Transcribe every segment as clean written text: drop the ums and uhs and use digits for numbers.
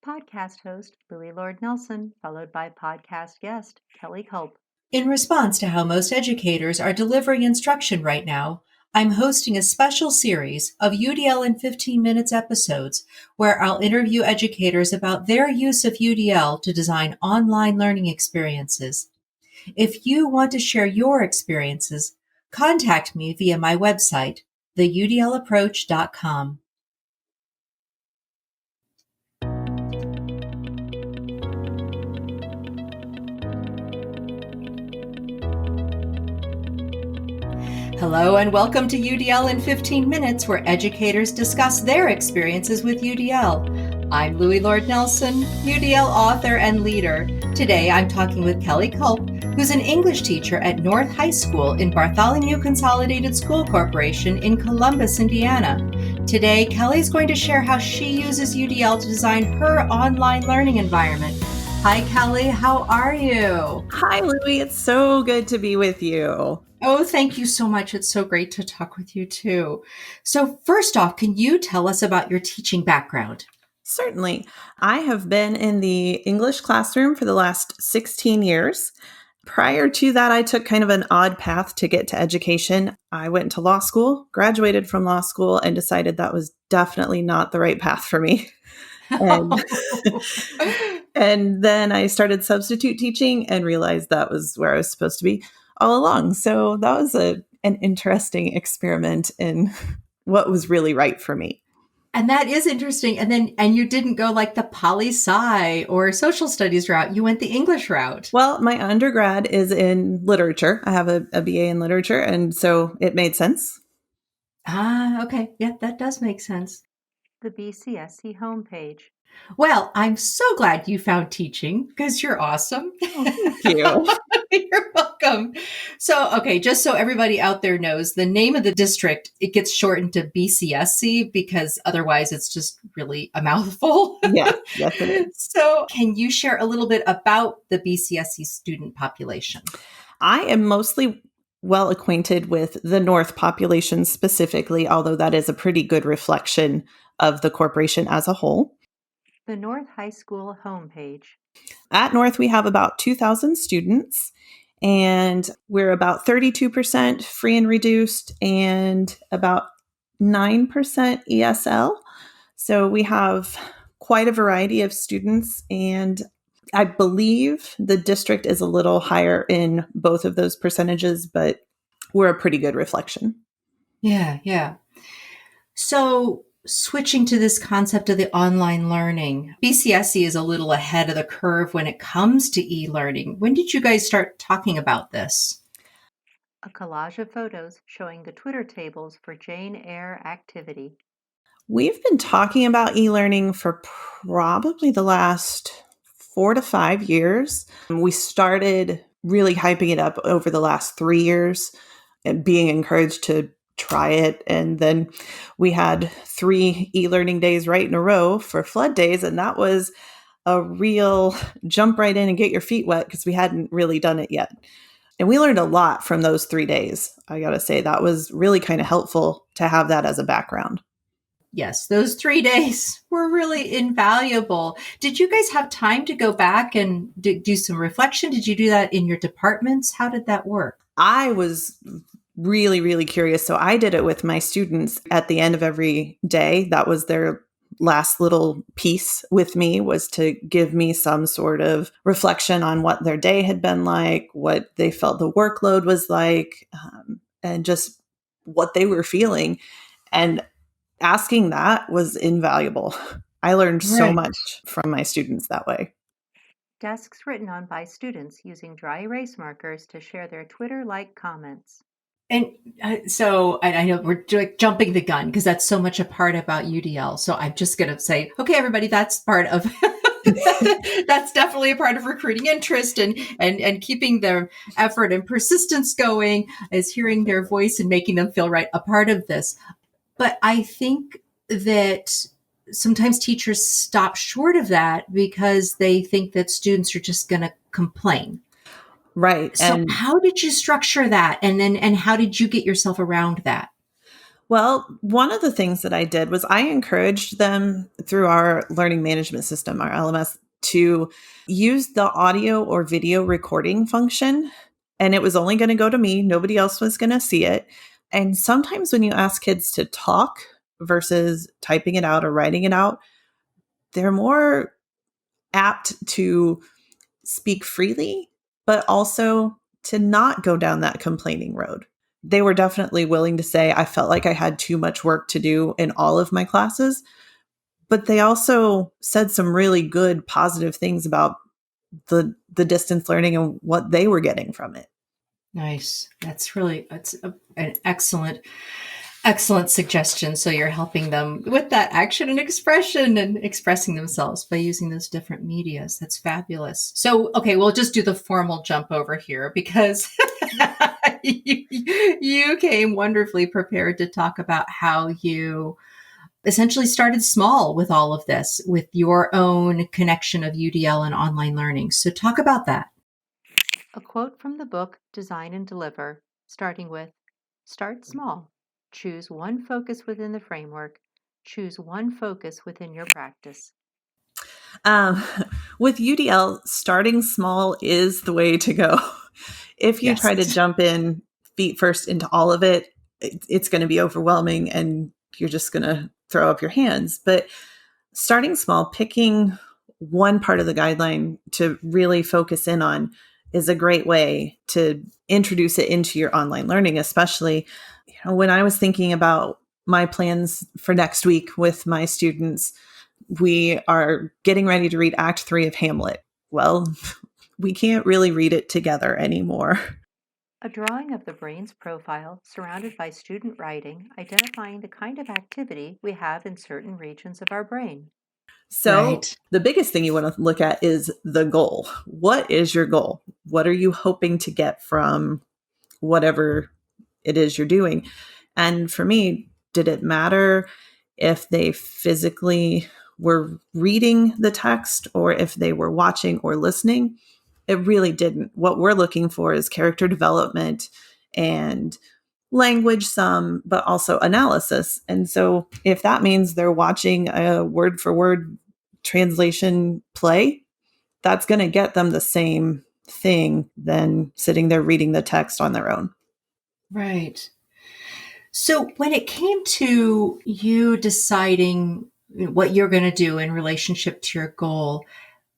Podcast host Louis Lord Nelson, followed by podcast guest Kelly Culp. In response to how most educators are delivering instruction right now, I'm hosting a special series of UDL in 15 Minutes episodes where I'll interview educators about their use of UDL to design online learning experiences. If you want to share your experiences, contact me via my website, theudlapproach.com. Hello and welcome to UDL in 15 Minutes, where educators discuss their experiences with UDL. I'm Louis Lord Nelson, UDL author and leader. Today I'm talking with Kelly Culp, who's an English teacher at North High School in Bartholomew Consolidated School Corporation in Columbus, Indiana. Today, Kelly's going to share how she uses UDL to design her online learning environment. Hi, Kelly. How are you? Hi, Louie. It's so good to be with you. Oh, thank you so much. It's so great to talk with you too. So first off, can you tell us about your teaching background? Certainly. I have been in the English classroom for the last 16 years. Prior to that, I took kind of an odd path to get to education. I went to law school, graduated from law school, and decided that was definitely not the right path for me. And then I started substitute teaching and realized that was where I was supposed to be all along. So that was an interesting experiment in what was really right for me. And that is interesting. And you didn't go like the poli-sci or social studies route. You went the English route. Well, my undergrad is in literature. I have a BA in literature, and so it made sense. Ah, okay. Yeah, that does make sense. The BCSC homepage. Well, I'm so glad you found teaching because you're awesome. Oh, thank you. You're welcome. So, okay, just so everybody out there knows, the name of the district, it gets shortened to BCSC because otherwise it's just really a mouthful. Yes, it is. So, can you share a little bit about the BCSC student population? I am mostly well acquainted with the North population specifically, although that is a pretty good reflection of the corporation as a whole. The North High School homepage. At North, we have about 2,000 students, and we're about 32% free and reduced and about 9% ESL. So we have quite a variety of students, and I believe the district is a little higher in both of those percentages, but we're a pretty good reflection. Yeah. So switching to this concept of the online learning, BCSC is a little ahead of the curve when it comes to e-learning. When did you guys start talking about this? A collage of photos showing the Twitter tables for Jane Eyre activity. We've been talking about e-learning for probably the last 4 to 5 years. We started really hyping it up over the last 3 years and being encouraged to try it. And then we had 3 e-learning days right in a row for flood days. And that was a real jump right in and get your feet wet because we hadn't really done it yet. And we learned a lot from those 3 days. I got to say, that was really kind of helpful to have that as a background. Yes, those 3 days were really invaluable. Did you guys have time to go back and do some reflection? Did you do that in your departments? How did that work? I was really, really curious. So I did it with my students at the end of every day. That was their last little piece with me, was to give me some sort of reflection on what their day had been like, what they felt the workload was like, and just what they were feeling. And asking that was invaluable. I learned so much from my students that way. Desks written on by students using dry erase markers to share their Twitter-like comments. And so I know we're jumping the gun because that's so much a part about UDL. So I'm just going to say, okay, everybody, that's part of, that's definitely a part of recruiting interest and keeping their effort and persistence going, is hearing their voice and making them feel right, a part of this. But I think that sometimes teachers stop short of that because they think that students are just going to complain. Right. So how did you structure that? And how did you get yourself around that? Well, one of the things that I did was I encouraged them through our learning management system, our LMS, to use the audio or video recording function. And it was only going to go to me, nobody else was going to see it. And sometimes when you ask kids to talk versus typing it out or writing it out, they're more apt to speak freely, but also to not go down that complaining road. They were definitely willing to say, I felt like I had too much work to do in all of my classes. But they also said some really good, positive things about the distance learning and what they were getting from it. Nice. That's an excellent suggestion. So you're helping them with that action and expression and expressing themselves by using those different medias. That's fabulous. So, okay, we'll just do the formal jump over here because you came wonderfully prepared to talk about how you essentially started small with all of this, with your own connection of UDL and online learning. So talk about that. A quote from the book Design and Deliver, starting with, "Start small. Choose one focus within the framework. Choose one focus within your practice." Um, with UDL, starting small is the way to go. If you try to jump in feet first into all of it, it's going to be overwhelming and you're just going to throw up your hands. But starting small, picking one part of the guideline to really focus in on is a great way to introduce it into your online learning, especially when I was thinking about my plans for next week with my students. We are getting ready to read Act 3 of Hamlet. Well, we can't really read it together anymore. A drawing of the brain's profile surrounded by student writing, identifying the kind of activity we have in certain regions of our brain. So the biggest thing you want to look at is the goal. What is your goal? What are you hoping to get from whatever it is you're doing? And for me, did it matter if they physically were reading the text or if they were watching or listening? It really didn't. What we're looking for is character development and language some, but also analysis. And so if that means they're watching a word for word translation play, that's going to get them the same thing than sitting there reading the text on their own. Right. So when it came to you deciding what you're going to do in relationship to your goal,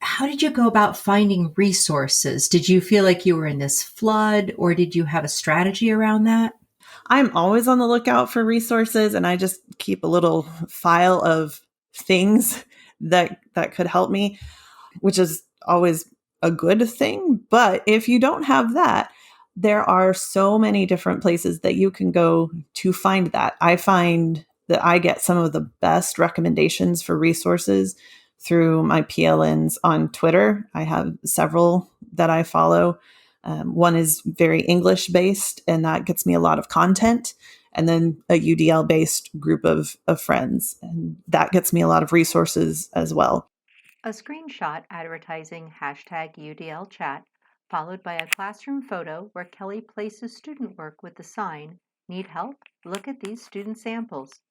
how did you go about finding resources? Did you feel like you were in this flood, or did you have a strategy around that? I'm always on the lookout for resources, and I just keep a little file of things that could help me, which is always a good thing. But if you don't have that, there are so many different places that you can go to find that. I find that I get some of the best recommendations for resources through my PLNs on Twitter. I have several that I follow. One is very English based, and that gets me a lot of content. And then a UDL based group of friends, and that gets me a lot of resources as well. A screenshot advertising #UDL chat, followed by a classroom photo where Kelly places student work with the sign, "Need help? Look at these student samples."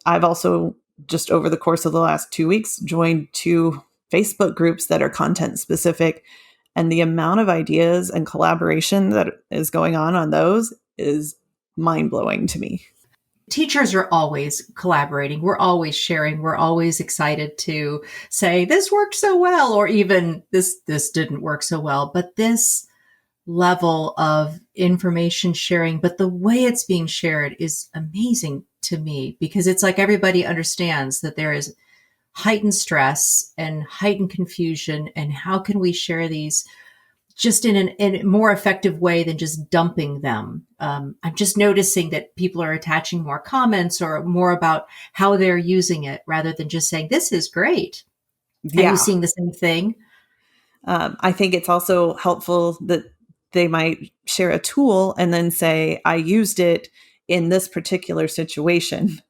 I've also, just over the course of the last 2 weeks, joined 2 Facebook groups that are content specific. And the amount of ideas and collaboration that is going on those is mind-blowing to me. Teachers are always collaborating. We're always sharing. We're always excited to say, this worked so well, or even this didn't work so well. But this level of information sharing, but the way it's being shared is amazing to me, because it's like everybody understands that there is heightened stress and heightened confusion. And how can we share these just in a more effective way than just dumping them? I'm just noticing that people are attaching more comments or more about how they're using it rather than just saying, this is great. Yeah. Are you seeing the same thing? I think it's also helpful that they might share a tool and then say, I used it in this particular situation.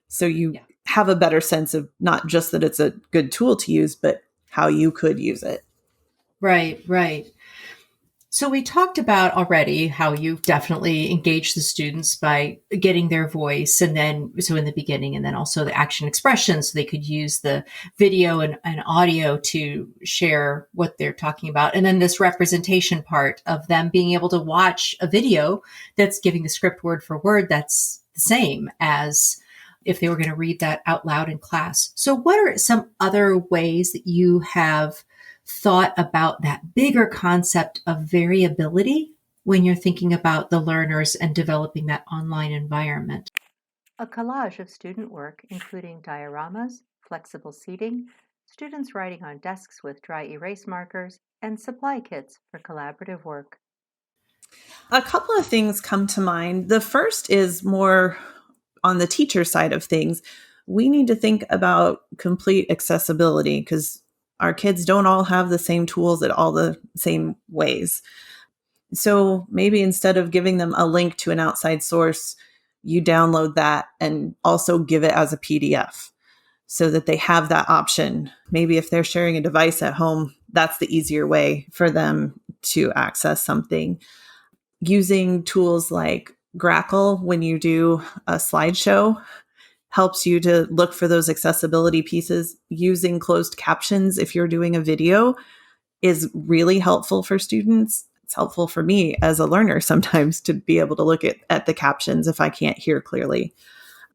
So you have a better sense of not just that it's a good tool to use, but how you could use it. Right, right. So we talked about already how you definitely engage the students by getting their voice and then, so in the beginning, and then also the action expression. So they could use the video and audio to share what they're talking about. And then this representation part of them being able to watch a video that's giving the script word for word that's the same as if they were going to read that out loud in class. So what are some other ways that you have thought about that bigger concept of variability when you're thinking about the learners and developing that online environment? A collage of student work, including dioramas, flexible seating, students writing on desks with dry erase markers, and supply kits for collaborative work. A couple of things come to mind. The first is more on the teacher side of things. We need to think about complete accessibility because our kids don't all have the same tools at all the same ways. So maybe instead of giving them a link to an outside source, you download that and also give it as a PDF so that they have that option. Maybe if they're sharing a device at home, that's the easier way for them to access something. Using tools like Grackle when you do a slideshow helps you to look for those accessibility pieces. Using closed captions if you're doing a video is really helpful for students. It's helpful for me as a learner sometimes to be able to look at the captions if I can't hear clearly.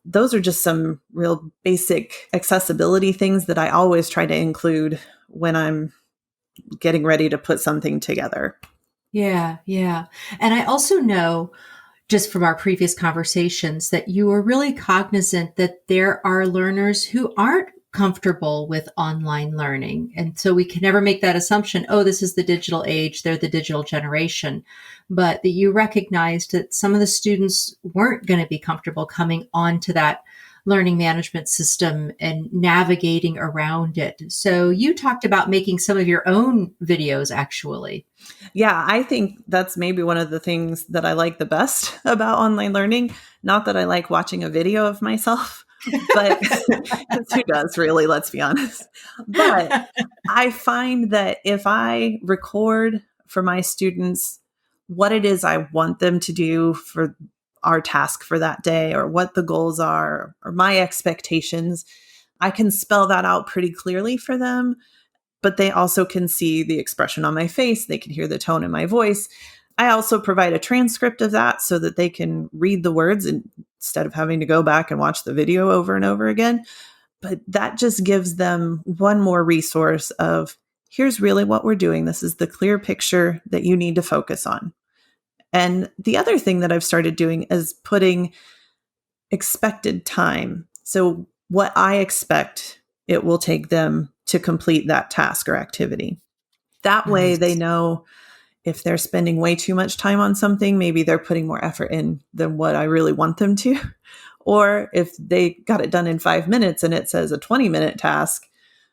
Those are just some real basic accessibility things that I always try to include when I'm getting ready to put something together. Yeah, yeah. And I also know just from our previous conversations that you are really cognizant that there are learners who aren't comfortable with online learning. And so we can never make that assumption, oh, this is the digital age, they're the digital generation. But that you recognized that some of the students weren't going to be comfortable coming onto that learning management system and navigating around it. So you talked about making some of your own videos, actually. Yeah, I think that's maybe one of the things that I like the best about online learning. Not that I like watching a video of myself, but who does really, let's be honest. But I find that if I record for my students what it is I want them to do for our task for that day, or what the goals are, or my expectations, I can spell that out pretty clearly for them. But they also can see the expression on my face. They can hear the tone in my voice. I also provide a transcript of that so that they can read the words instead of having to go back and watch the video over and over again. But that just gives them one more resource of, here's really what we're doing. This is the clear picture that you need to focus on. And the other thing that I've started doing is putting expected time. So what I expect it will take them to complete that task or activity. That way they know if they're spending way too much time on something, maybe they're putting more effort in than what I really want them to. Or if they got it done in 5 minutes and it says a 20-minute task,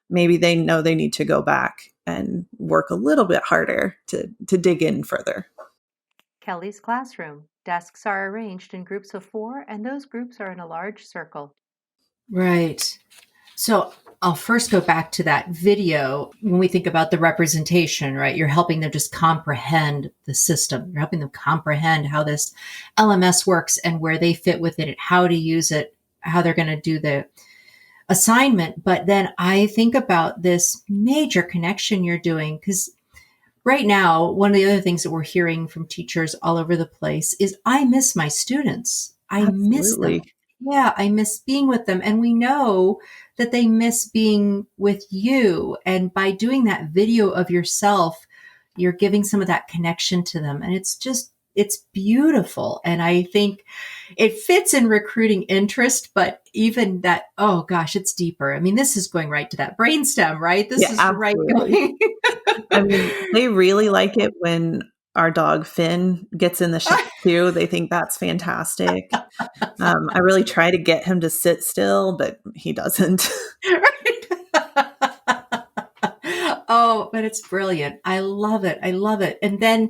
maybe they know they need to go back and work a little bit harder to dig in further. Kelly's classroom. Desks are arranged in groups of 4, and those groups are in a large circle. Right. So I'll first go back to that video. When we think about the representation, right, you're helping them just comprehend the system. You're helping them comprehend how this LMS works and where they fit within it, how to use it, how they're going to do the assignment. But then I think about this major connection you're doing, because right now, one of the other things that we're hearing from teachers all over the place is, I miss my students. I miss them. Yeah, I miss being with them. And we know that they miss being with you. And by doing that video of yourself, you're giving some of that connection to them. And it's beautiful. And I think it fits in recruiting interest, but even that, oh gosh, it's deeper. I mean, this is going right to that brainstem, right? This is right going. I mean, they really like it when our dog Finn gets in the shot too. They think that's fantastic. I really try to get him to sit still, but he doesn't. Oh, but it's brilliant. I love it. I love it. And then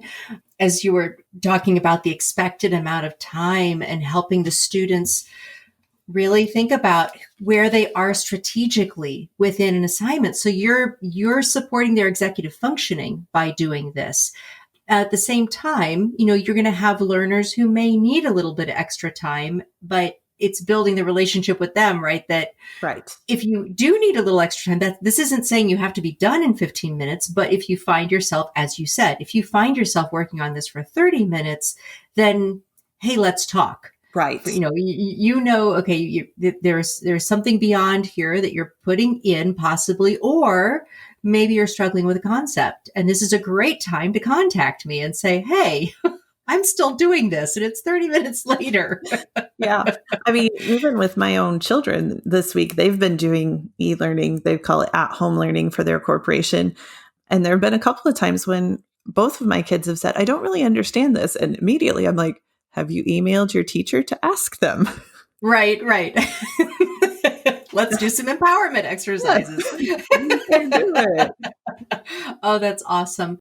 as you were talking about the expected amount of time and helping the students really think about where they are strategically within an assignment. So you're supporting their executive functioning by doing this. At the same time, you're going to have learners who may need a little bit of extra time, but it's building the relationship with them, right? That Right. if you do need a little extra time, that this isn't saying you have to be done in 15 minutes, but if you find yourself, as you said, if you find yourself working on this for 30 minutes, then, hey, let's talk. Right. Okay, there's something beyond here that you're putting in possibly, or maybe you're struggling with a concept. And this is a great time to contact me and say, hey, I'm still doing this and it's 30 minutes later. Yeah. I mean, even with my own children this week, they've been doing e-learning. They call it at-home learning for their corporation. And there have been a couple of times when both of my kids have said, I don't really understand this. And immediately I'm like, have you emailed your teacher to ask them? Right. Let's do some empowerment exercises. You can do it. Oh, that's awesome.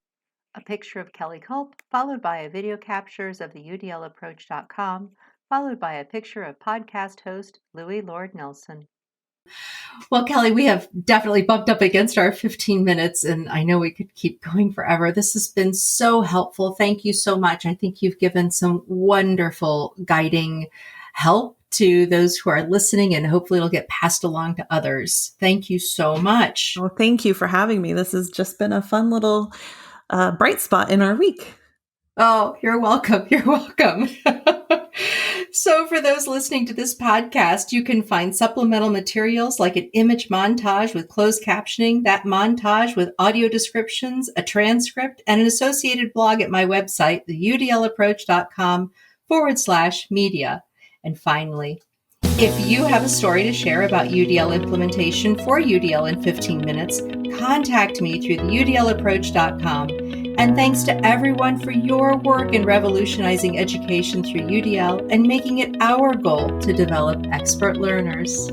A picture of Kelly Culp, followed by a video captures of the UDLapproach.com, followed by a picture of podcast host Louis Lord Nelson. Well, Kelly, we have definitely bumped up against our 15 minutes, and I know we could keep going forever. This has been so helpful. Thank you so much. I think you've given some wonderful guiding help to those who are listening, and hopefully it'll get passed along to others. Thank you so much. Well, thank you for having me. This has just been a fun little bright spot in our week. Oh, you're welcome. You're welcome. So for those listening to this podcast, you can find supplemental materials like an image montage with closed captioning, that montage with audio descriptions, a transcript, and an associated blog at my website, theudlapproach.com/media. And finally, if you have a story to share about UDL implementation for UDL in 15 minutes, contact me through theudlapproach.com. And thanks to everyone for your work in revolutionizing education through UDL and making it our goal to develop expert learners.